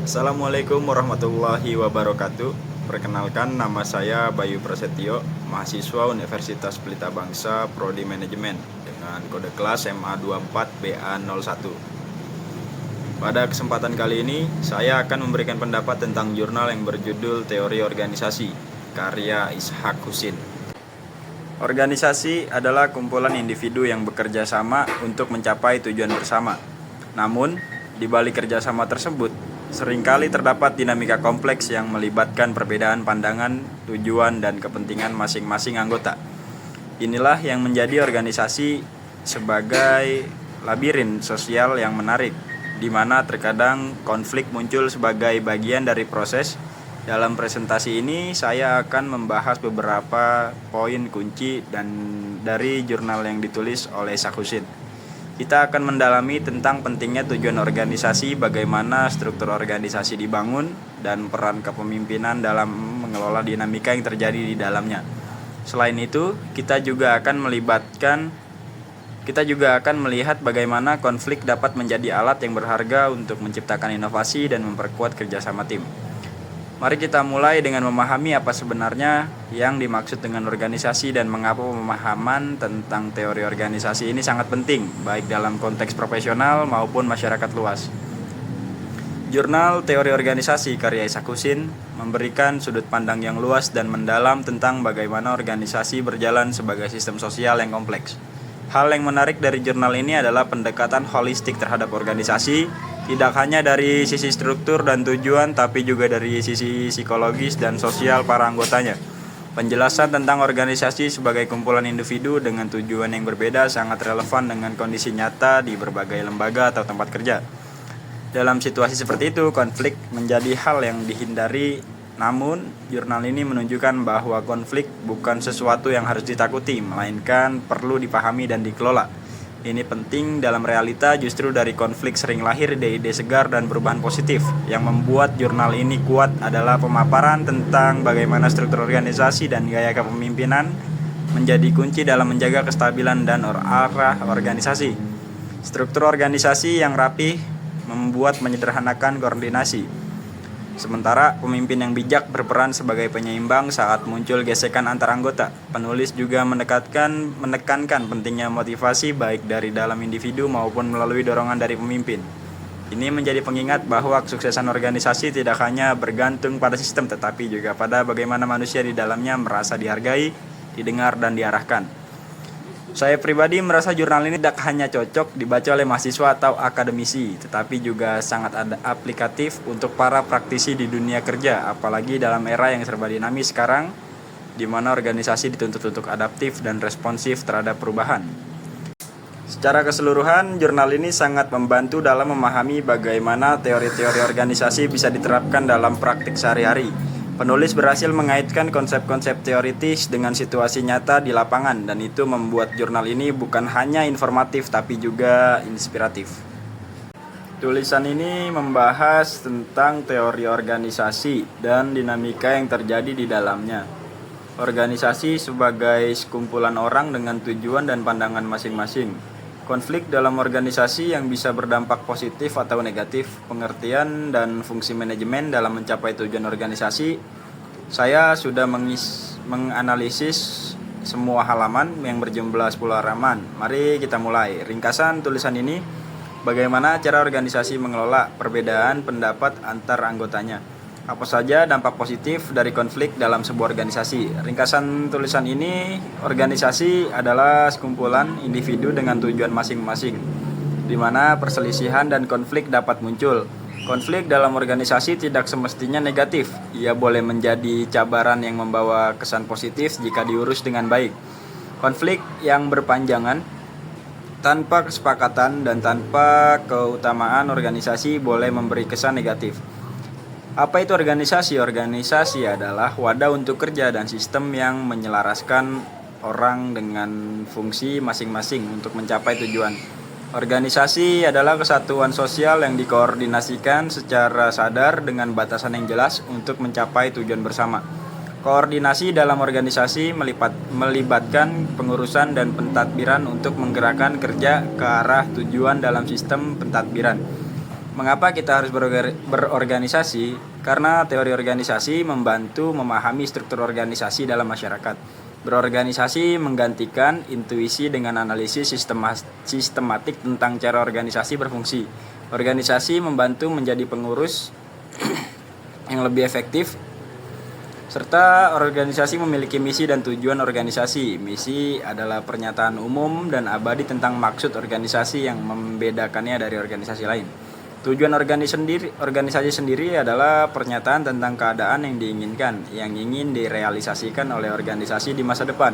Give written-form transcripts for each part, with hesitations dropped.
Assalamualaikum warahmatullahi wabarakatuh. Perkenalkan, nama saya Bayu Prasetyo, mahasiswa Universitas Pelita Bangsa, Prodi Manajemen dengan kode kelas MA24BA01. Pada kesempatan kali ini, saya akan memberikan pendapat tentang jurnal yang berjudul Teori Organisasi, karya Ishak Husin. Organisasi adalah kumpulan individu yang bekerja sama untuk mencapai tujuan bersama. Namun, di balik kerjasama tersebut, seringkali terdapat dinamika kompleks yang melibatkan perbedaan pandangan, tujuan, dan kepentingan masing-masing anggota. Inilah yang menjadi organisasi sebagai labirin sosial yang menarik, di mana terkadang konflik muncul sebagai bagian dari proses. Dalam presentasi ini, saya akan membahas beberapa poin kunci dari jurnal yang ditulis oleh Ishak Husin. Kita akan mendalami tentang pentingnya tujuan organisasi, bagaimana struktur organisasi dibangun, dan peran kepemimpinan dalam mengelola dinamika yang terjadi di dalamnya. Selain itu, kita juga akan melihat bagaimana konflik dapat menjadi alat yang berharga untuk menciptakan inovasi dan memperkuat kerjasama tim. Mari kita mulai dengan memahami apa sebenarnya yang dimaksud dengan organisasi dan mengapa pemahaman tentang teori organisasi ini sangat penting, baik dalam konteks profesional maupun masyarakat luas. Jurnal Teori Organisasi karya Ishak Husin memberikan sudut pandang yang luas dan mendalam tentang bagaimana organisasi berjalan sebagai sistem sosial yang kompleks. Hal yang menarik dari jurnal ini adalah pendekatan holistik terhadap organisasi, tidak hanya dari sisi struktur dan tujuan, tapi juga dari sisi psikologis dan sosial para anggotanya. Penjelasan tentang organisasi sebagai kumpulan individu dengan tujuan yang berbeda sangat relevan dengan kondisi nyata di berbagai lembaga atau tempat kerja. Dalam situasi seperti itu, konflik menjadi hal yang dihindari. Namun, jurnal ini menunjukkan bahwa konflik bukan sesuatu yang harus ditakuti, melainkan perlu dipahami dan dikelola. Ini penting dalam realita, justru dari konflik sering lahir ide-ide segar dan perubahan positif. Yang membuat jurnal ini kuat adalah pemaparan tentang bagaimana struktur organisasi dan gaya kepemimpinan menjadi kunci dalam menjaga kestabilan dan arah organisasi. Struktur organisasi yang rapih membuat menyederhanakan koordinasi. Sementara pemimpin yang bijak berperan sebagai penyeimbang saat muncul gesekan antar anggota. Penulis juga menekankan pentingnya motivasi baik dari dalam individu maupun melalui dorongan dari pemimpin. Ini menjadi pengingat bahwa kesuksesan organisasi tidak hanya bergantung pada sistem, tetapi juga pada bagaimana manusia di dalamnya merasa dihargai, didengar, dan diarahkan. Saya pribadi merasa jurnal ini tidak hanya cocok dibaca oleh mahasiswa atau akademisi, tetapi juga sangat aplikatif untuk para praktisi di dunia kerja, apalagi dalam era yang serba dinamis sekarang, di mana organisasi dituntut untuk adaptif dan responsif terhadap perubahan. Secara keseluruhan, jurnal ini sangat membantu dalam memahami bagaimana teori-teori organisasi bisa diterapkan dalam praktik sehari-hari. Penulis berhasil mengaitkan konsep-konsep teoritis dengan situasi nyata di lapangan, dan itu membuat jurnal ini bukan hanya informatif tapi juga inspiratif. Tulisan ini membahas tentang teori organisasi dan dinamika yang terjadi di dalamnya. Organisasi sebagai sekumpulan orang dengan tujuan dan pandangan masing-masing. Konflik dalam organisasi yang bisa berdampak positif atau negatif, pengertian dan fungsi manajemen dalam mencapai tujuan organisasi. Saya sudah menganalisis semua halaman yang berjumlah 10 halaman. Mari kita mulai. Ringkasan tulisan ini, bagaimana cara organisasi mengelola perbedaan pendapat antar anggotanya. Apa saja dampak positif dari konflik dalam sebuah organisasi? Ringkasan tulisan ini, organisasi adalah sekumpulan individu dengan tujuan masing-masing, di mana perselisihan dan konflik dapat muncul. Konflik dalam organisasi tidak semestinya negatif. Ia boleh menjadi cabaran yang membawa kesan positif jika diurus dengan baik. Konflik yang berpanjangan tanpa kesepakatan dan tanpa keutamaan organisasi boleh memberi kesan negatif. Apa itu organisasi? Organisasi adalah wadah untuk kerja dan sistem yang menyelaraskan orang dengan fungsi masing-masing untuk mencapai tujuan. Organisasi adalah kesatuan sosial yang dikoordinasikan secara sadar dengan batasan yang jelas untuk mencapai tujuan bersama. Koordinasi dalam organisasi melibatkan pengurusan dan pentadbiran untuk menggerakkan kerja ke arah tujuan dalam sistem pentadbiran. Mengapa kita harus berorganisasi? Karena teori organisasi membantu memahami struktur organisasi dalam masyarakat. Berorganisasi menggantikan intuisi dengan analisis sistematik tentang cara organisasi berfungsi. Organisasi membantu menjadi pengurus yang lebih efektif, serta organisasi memiliki misi dan tujuan organisasi. Misi adalah pernyataan umum dan abadi tentang maksud organisasi yang membedakannya dari organisasi lain. Tujuan organisasi sendiri adalah pernyataan tentang keadaan yang diinginkan, yang ingin direalisasikan oleh organisasi di masa depan.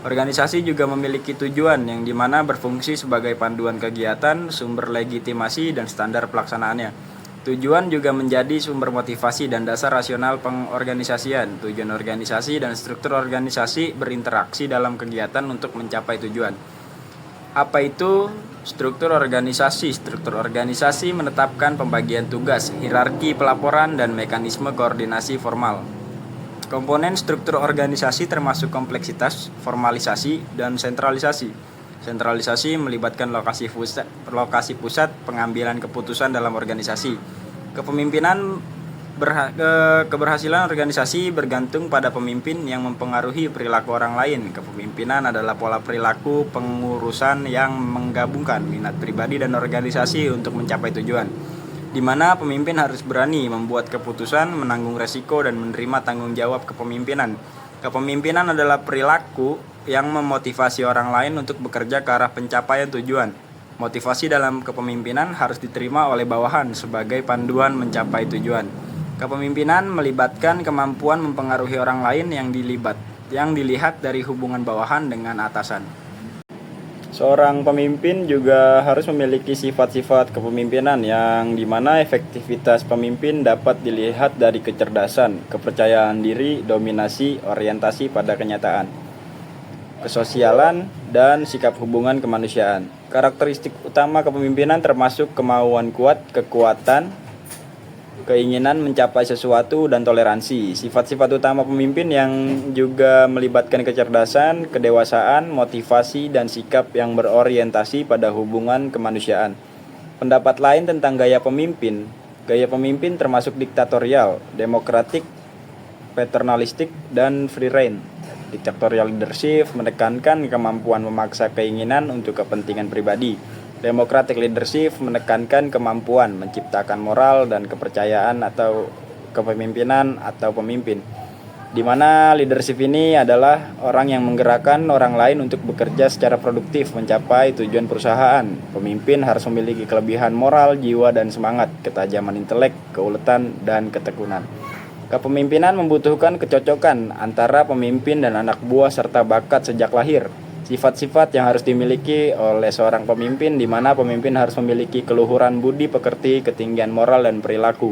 Organisasi juga memiliki tujuan yang dimana berfungsi sebagai panduan kegiatan, sumber legitimasi, dan standar pelaksanaannya. Tujuan juga menjadi sumber motivasi dan dasar rasional pengorganisasian. Tujuan organisasi dan struktur organisasi berinteraksi dalam kegiatan untuk mencapai tujuan. Apa itu struktur organisasi? Struktur organisasi menetapkan pembagian tugas, hierarki pelaporan, dan mekanisme koordinasi formal. Komponen struktur organisasi termasuk kompleksitas, formalisasi, dan sentralisasi. Sentralisasi melibatkan lokasi pusat pengambilan keputusan dalam organisasi. Keberhasilan organisasi bergantung pada pemimpin yang mempengaruhi perilaku orang lain. Kepemimpinan adalah pola perilaku pengurusan yang menggabungkan minat pribadi dan organisasi untuk mencapai tujuan, di mana pemimpin harus berani membuat keputusan, menanggung resiko, dan menerima tanggung jawab kepemimpinan. Kepemimpinan adalah perilaku yang memotivasi orang lain untuk bekerja ke arah pencapaian tujuan. Motivasi dalam kepemimpinan harus diterima oleh bawahan sebagai panduan mencapai tujuan. Kepemimpinan melibatkan kemampuan mempengaruhi orang lain yang dilihat dari hubungan bawahan dengan atasan. Seorang pemimpin juga harus memiliki sifat-sifat kepemimpinan yang dimana efektivitas pemimpin dapat dilihat dari kecerdasan, kepercayaan diri, dominasi, orientasi pada kenyataan, kesosialan, dan sikap hubungan kemanusiaan. Karakteristik utama kepemimpinan termasuk kemauan kuat, kekuatan, keinginan mencapai sesuatu, dan toleransi. Sifat-sifat utama pemimpin yang juga melibatkan kecerdasan, kedewasaan, motivasi, dan sikap yang berorientasi pada hubungan kemanusiaan. Pendapat lain tentang gaya pemimpin. Gaya pemimpin termasuk diktatorial, demokratik, paternalistik, dan free reign. Dictatorial leadership menekankan kemampuan memaksa keinginan untuk kepentingan pribadi. Democratic leadership menekankan kemampuan menciptakan moral dan kepercayaan atau kepemimpinan atau pemimpin, di mana leadership ini adalah orang yang menggerakkan orang lain untuk bekerja secara produktif mencapai tujuan perusahaan. Pemimpin harus memiliki kelebihan moral, jiwa, dan semangat, ketajaman intelek, keuletan, dan ketekunan. Kepemimpinan membutuhkan kecocokan antara pemimpin dan anak buah serta bakat sejak lahir. Sifat-sifat yang harus dimiliki oleh seorang pemimpin, di mana pemimpin harus memiliki keluhuran budi pekerti, ketinggian moral, dan perilaku.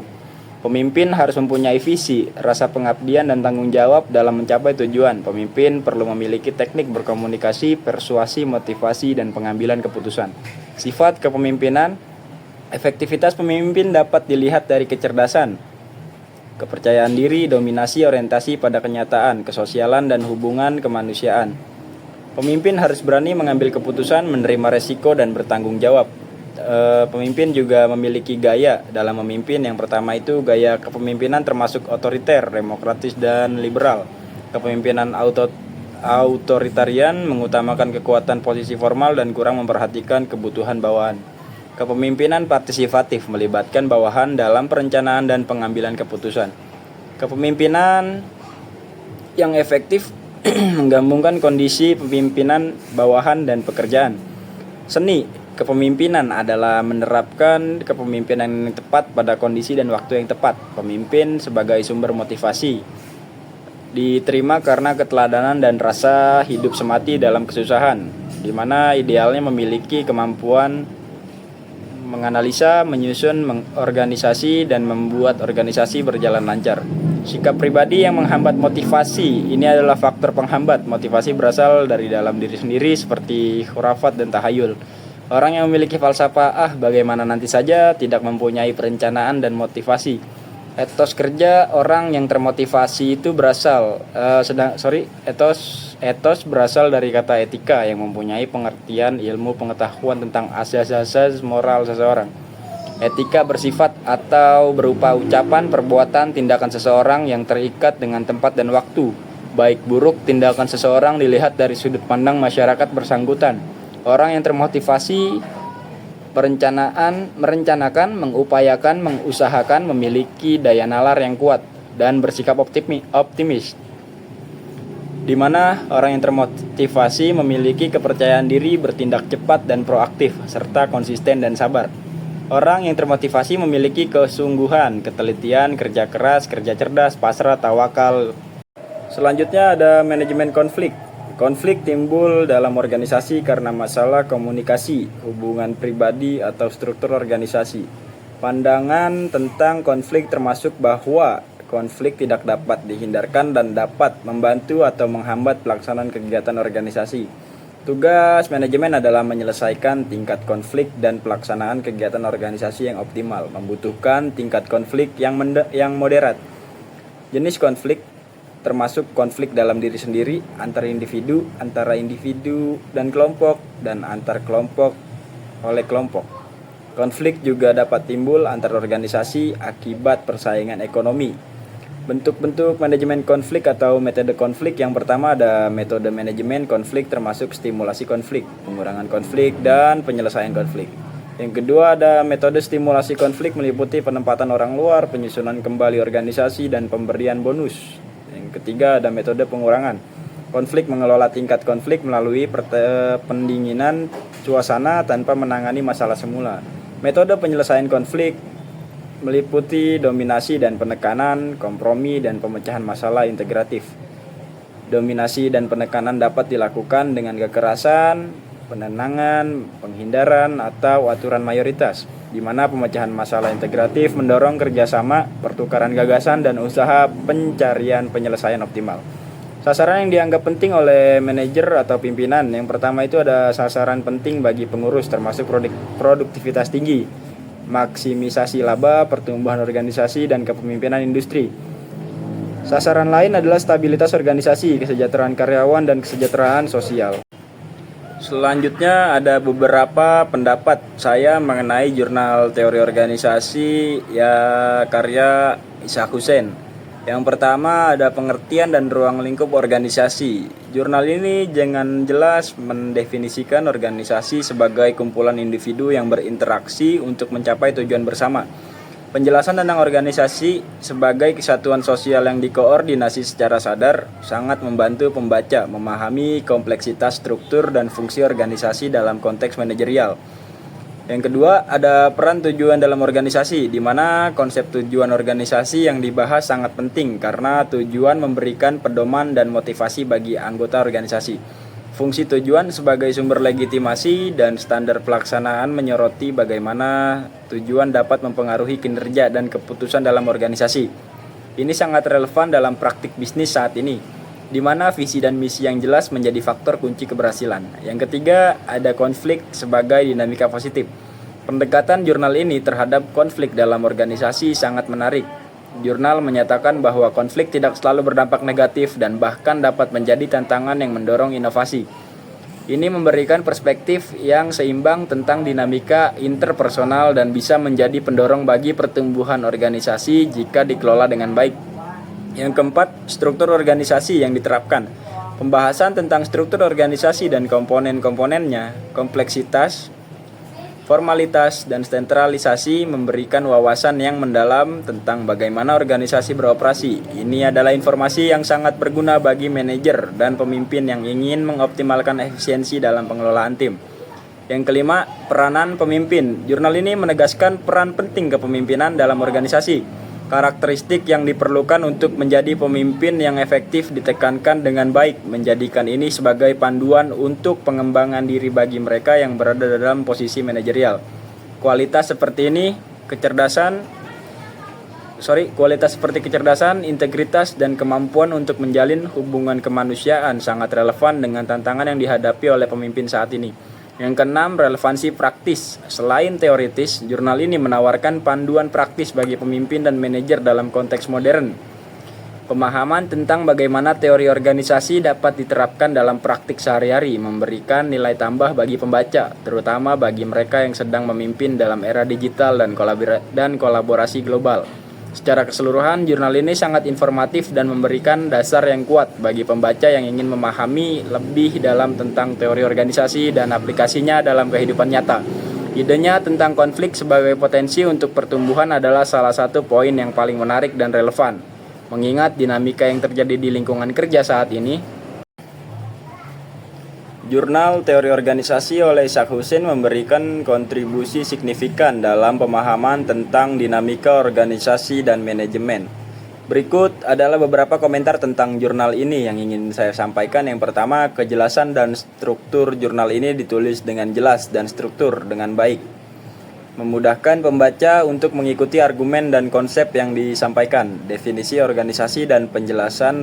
Pemimpin harus mempunyai visi, rasa pengabdian, dan tanggung jawab dalam mencapai tujuan. Pemimpin perlu memiliki teknik berkomunikasi, persuasi, motivasi, dan pengambilan keputusan. Sifat kepemimpinan. Efektivitas pemimpin dapat dilihat dari kecerdasan, kepercayaan diri, dominasi, orientasi pada kenyataan, kesosialan, dan hubungan kemanusiaan. Pemimpin harus berani mengambil keputusan, menerima resiko, dan bertanggung jawab. Pemimpin juga memiliki gaya dalam memimpin. Yang pertama itu gaya kepemimpinan termasuk otoriter, demokratis, dan liberal. Kepemimpinan autoritarian mengutamakan kekuatan posisi formal dan kurang memperhatikan kebutuhan bawahan. Kepemimpinan partisipatif melibatkan bawahan dalam perencanaan dan pengambilan keputusan. Kepemimpinan yang efektif menggabungkan kondisi pemimpinan, bawahan, dan pekerjaan. Seni kepemimpinan adalah menerapkan kepemimpinan yang tepat pada kondisi dan waktu yang tepat. Pemimpin sebagai sumber motivasi diterima karena keteladanan dan rasa hidup semati dalam kesusahan, di mana idealnya memiliki kemampuan menganalisa, menyusun organisasi, dan membuat organisasi berjalan lancar. Sikap pribadi yang menghambat motivasi. Ini adalah faktor penghambat. Motivasi berasal dari dalam diri sendiri seperti khurafat dan tahayul. Orang yang memiliki falsafah bagaimana nanti saja tidak mempunyai perencanaan dan motivasi. Etos kerja orang yang termotivasi itu etos berasal dari kata etika yang mempunyai pengertian ilmu pengetahuan tentang asas-asas moral seseorang. Etika bersifat atau berupa ucapan, perbuatan, tindakan seseorang yang terikat dengan tempat dan waktu. Baik buruk tindakan seseorang dilihat dari sudut pandang masyarakat bersangkutan. Orang yang termotivasi merencanakan, mengupayakan, mengusahakan, memiliki daya nalar yang kuat dan bersikap optimis. Di mana orang yang termotivasi memiliki kepercayaan diri, bertindak cepat dan proaktif, serta konsisten dan sabar. Orang yang termotivasi memiliki kesungguhan, ketelitian, kerja keras, kerja cerdas, pasrah, tawakal. Selanjutnya ada manajemen konflik. Konflik timbul dalam organisasi karena masalah komunikasi, hubungan pribadi, atau struktur organisasi. Pandangan tentang konflik termasuk bahwa konflik tidak dapat dihindarkan dan dapat membantu atau menghambat pelaksanaan kegiatan organisasi. Tugas manajemen adalah menyelesaikan tingkat konflik dan pelaksanaan kegiatan organisasi yang optimal, membutuhkan tingkat konflik yang moderat. Jenis konflik termasuk konflik dalam diri sendiri, antara individu dan kelompok, dan antar kelompok oleh kelompok. Konflik juga dapat timbul antar organisasi akibat persaingan ekonomi. Bentuk-bentuk manajemen konflik atau metode konflik. Yang pertama ada metode manajemen konflik termasuk stimulasi konflik, pengurangan konflik, dan penyelesaian konflik. Yang kedua ada metode stimulasi konflik meliputi penempatan orang luar, penyusunan kembali organisasi, dan pemberian bonus. Yang ketiga ada metode pengurangan konflik, mengelola tingkat konflik melalui pendinginan suasana tanpa menangani masalah semula. Metode penyelesaian konflik meliputi dominasi dan penekanan, kompromi, dan pemecahan masalah integratif. Dominasi dan penekanan dapat dilakukan dengan kekerasan, penenangan, penghindaran, atau aturan mayoritas, di mana pemecahan masalah integratif mendorong kerjasama, pertukaran gagasan, dan usaha pencarian penyelesaian optimal. Sasaran yang dianggap penting oleh manajer atau pimpinan. Yang pertama itu ada sasaran penting bagi pengurus termasuk produktivitas tinggi, maksimisasi laba, pertumbuhan organisasi, dan kepemimpinan industri. Sasaran lain adalah stabilitas organisasi, kesejahteraan karyawan, dan kesejahteraan sosial. Selanjutnya ada beberapa pendapat saya mengenai jurnal teori organisasi karya Ishak Hussein. Yang pertama ada pengertian dan ruang lingkup organisasi. Jurnal ini dengan jelas mendefinisikan organisasi sebagai kumpulan individu yang berinteraksi untuk mencapai tujuan bersama. Penjelasan tentang organisasi sebagai kesatuan sosial yang dikoordinasi secara sadar sangat membantu pembaca memahami kompleksitas struktur dan fungsi organisasi dalam konteks manajerial. Yang kedua, ada peran tujuan dalam organisasi, di mana konsep tujuan organisasi yang dibahas sangat penting karena tujuan memberikan pedoman dan motivasi bagi anggota organisasi. Fungsi tujuan sebagai sumber legitimasi dan standar pelaksanaan menyoroti bagaimana tujuan dapat mempengaruhi kinerja dan keputusan dalam organisasi. Ini sangat relevan dalam praktik bisnis saat ini, di mana visi dan misi yang jelas menjadi faktor kunci keberhasilan. Yang ketiga, ada konflik sebagai dinamika positif. Pendekatan jurnal ini terhadap konflik dalam organisasi sangat menarik. Jurnal menyatakan bahwa konflik tidak selalu berdampak negatif dan bahkan dapat menjadi tantangan yang mendorong inovasi. Ini memberikan perspektif yang seimbang tentang dinamika interpersonal dan bisa menjadi pendorong bagi pertumbuhan organisasi jika dikelola dengan baik. Yang keempat, struktur organisasi yang diterapkan. Pembahasan tentang struktur organisasi dan komponen-komponennya, kompleksitas, formalitas, dan sentralisasi memberikan wawasan yang mendalam tentang bagaimana organisasi beroperasi. Ini adalah informasi yang sangat berguna bagi manajer dan pemimpin yang ingin mengoptimalkan efisiensi dalam pengelolaan tim. Yang kelima, peranan pemimpin. Jurnal ini menegaskan peran penting kepemimpinan dalam organisasi. Karakteristik yang diperlukan untuk menjadi pemimpin yang efektif ditekankan dengan baik, menjadikan ini sebagai panduan untuk pengembangan diri bagi mereka yang berada dalam posisi manajerial. Kualitas seperti kecerdasan, integritas, dan kemampuan untuk menjalin hubungan kemanusiaan sangat relevan dengan tantangan yang dihadapi oleh pemimpin saat ini. Yang keenam, relevansi praktis. Selain teoritis, jurnal ini menawarkan panduan praktis bagi pemimpin dan manajer dalam konteks modern. Pemahaman tentang bagaimana teori organisasi dapat diterapkan dalam praktik sehari-hari memberikan nilai tambah bagi pembaca, terutama bagi mereka yang sedang memimpin dalam era digital dan kolaborasi global. Secara keseluruhan, jurnal ini sangat informatif dan memberikan dasar yang kuat bagi pembaca yang ingin memahami lebih dalam tentang teori organisasi dan aplikasinya dalam kehidupan nyata. Idenya tentang konflik sebagai potensi untuk pertumbuhan adalah salah satu poin yang paling menarik dan relevan. Mengingat dinamika yang terjadi di lingkungan kerja saat ini, Jurnal Teori Organisasi oleh Isaac Hussein memberikan kontribusi signifikan dalam pemahaman tentang dinamika organisasi dan manajemen. Berikut adalah beberapa komentar tentang jurnal ini yang ingin saya sampaikan. Yang pertama, kejelasan dan struktur jurnal ini ditulis dengan jelas dan struktur dengan baik, memudahkan pembaca untuk mengikuti argumen dan konsep yang disampaikan, definisi organisasi dan penjelasan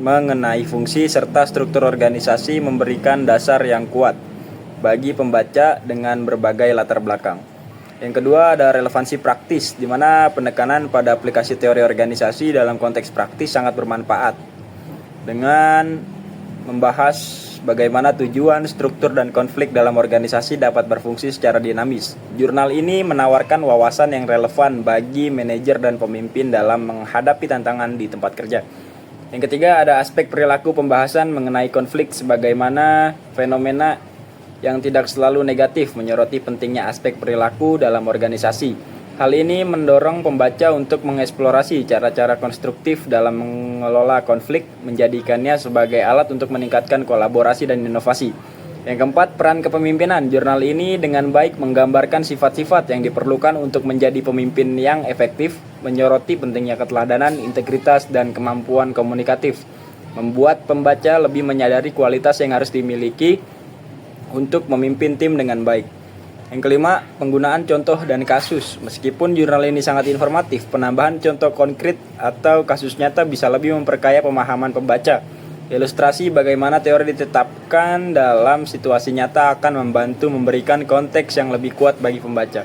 mengenai fungsi serta struktur organisasi memberikan dasar yang kuat bagi pembaca dengan berbagai latar belakang. Yang kedua, ada relevansi praktis, di mana penekanan pada aplikasi teori organisasi dalam konteks praktis sangat bermanfaat dengan membahas bagaimana tujuan, struktur, dan konflik dalam organisasi dapat berfungsi secara dinamis. Jurnal ini menawarkan wawasan yang relevan bagi manajer dan pemimpin dalam menghadapi tantangan di tempat kerja. Yang ketiga, ada aspek perilaku pembahasan mengenai konflik sebagaimana fenomena yang tidak selalu negatif, menyoroti pentingnya aspek perilaku dalam organisasi. Hal ini mendorong pembaca untuk mengeksplorasi cara-cara konstruktif dalam mengelola konflik, menjadikannya sebagai alat untuk meningkatkan kolaborasi dan inovasi. Yang keempat, peran kepemimpinan. Jurnal ini dengan baik menggambarkan sifat-sifat yang diperlukan untuk menjadi pemimpin yang efektif, menyoroti pentingnya keteladanan, integritas, dan kemampuan komunikatif, membuat pembaca lebih menyadari kualitas yang harus dimiliki untuk memimpin tim dengan baik. Yang kelima, penggunaan contoh dan kasus. Meskipun jurnal ini sangat informatif, penambahan contoh konkret atau kasus nyata bisa lebih memperkaya pemahaman pembaca. Ilustrasi bagaimana teori ditetapkan dalam situasi nyata akan membantu memberikan konteks yang lebih kuat bagi pembaca.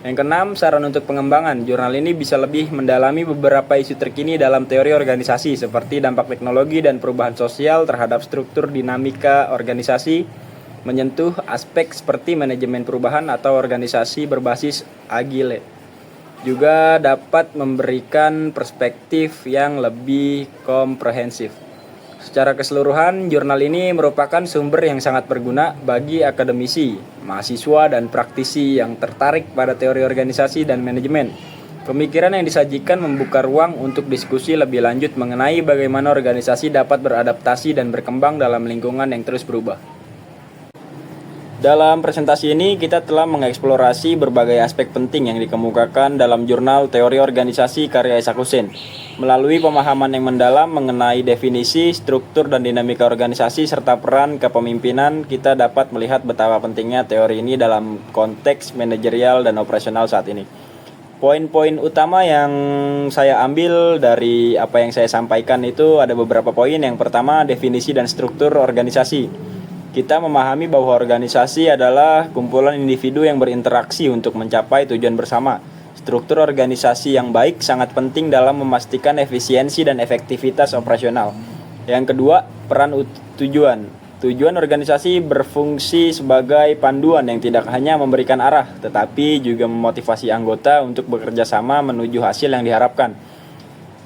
Yang keenam, saran untuk pengembangan. Jurnal ini bisa lebih mendalami beberapa isu terkini dalam teori organisasi seperti dampak teknologi dan perubahan sosial terhadap struktur dinamika organisasi, menyentuh aspek seperti manajemen perubahan atau organisasi berbasis agile. Juga dapat memberikan perspektif yang lebih komprehensif. Secara keseluruhan, jurnal ini merupakan sumber yang sangat berguna bagi akademisi, mahasiswa, dan praktisi yang tertarik pada teori organisasi dan manajemen. Pemikiran yang disajikan membuka ruang untuk diskusi lebih lanjut mengenai bagaimana organisasi dapat beradaptasi dan berkembang dalam lingkungan yang terus berubah. Dalam presentasi ini, kita telah mengeksplorasi berbagai aspek penting yang dikemukakan dalam jurnal Teori Organisasi karya Isaac Hussein. Melalui pemahaman yang mendalam mengenai definisi, struktur, dan dinamika organisasi serta peran kepemimpinan, kita dapat melihat betapa pentingnya teori ini dalam konteks manajerial dan operasional saat ini. Poin-poin utama yang saya ambil dari apa yang saya sampaikan itu ada beberapa poin. Yang pertama, definisi dan struktur organisasi. Kita memahami bahwa organisasi adalah kumpulan individu yang berinteraksi untuk mencapai tujuan bersama. Struktur organisasi yang baik sangat penting dalam memastikan efisiensi dan efektivitas operasional. Yang kedua, peran tujuan. Tujuan organisasi berfungsi sebagai panduan yang tidak hanya memberikan arah, tetapi juga memotivasi anggota untuk bekerja sama menuju hasil yang diharapkan.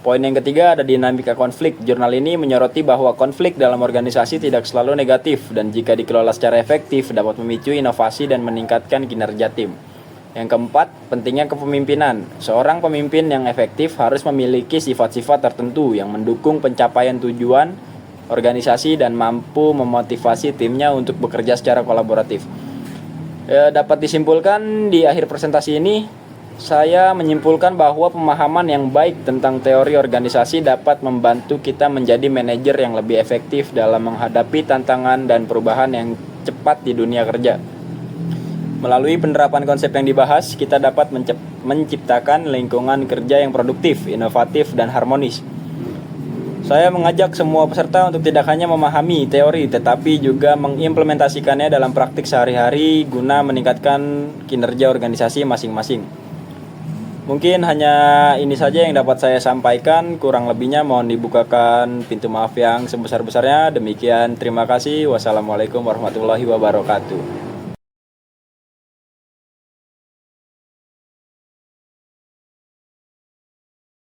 Poin yang ketiga, ada dinamika konflik. Jurnal ini menyoroti bahwa konflik dalam organisasi tidak selalu negatif dan jika dikelola secara efektif dapat memicu inovasi dan meningkatkan kinerja tim. Yang keempat, pentingnya kepemimpinan. Seorang pemimpin yang efektif harus memiliki sifat-sifat tertentu yang mendukung pencapaian tujuan organisasi dan mampu memotivasi timnya untuk bekerja secara kolaboratif. Dapat disimpulkan di akhir presentasi ini, saya menyimpulkan bahwa pemahaman yang baik tentang teori organisasi dapat membantu kita menjadi manajer yang lebih efektif dalam menghadapi tantangan dan perubahan yang cepat di dunia kerja. Melalui penerapan konsep yang dibahas, kita dapat menciptakan lingkungan kerja yang produktif, inovatif, dan harmonis. Saya mengajak semua peserta untuk tidak hanya memahami teori, tetapi juga mengimplementasikannya dalam praktik sehari-hari guna meningkatkan kinerja organisasi masing-masing. Mungkin hanya ini saja yang dapat saya sampaikan, kurang lebihnya mohon dibukakan pintu maaf yang sebesar-besarnya. Demikian, terima kasih. Wassalamualaikum warahmatullahi wabarakatuh.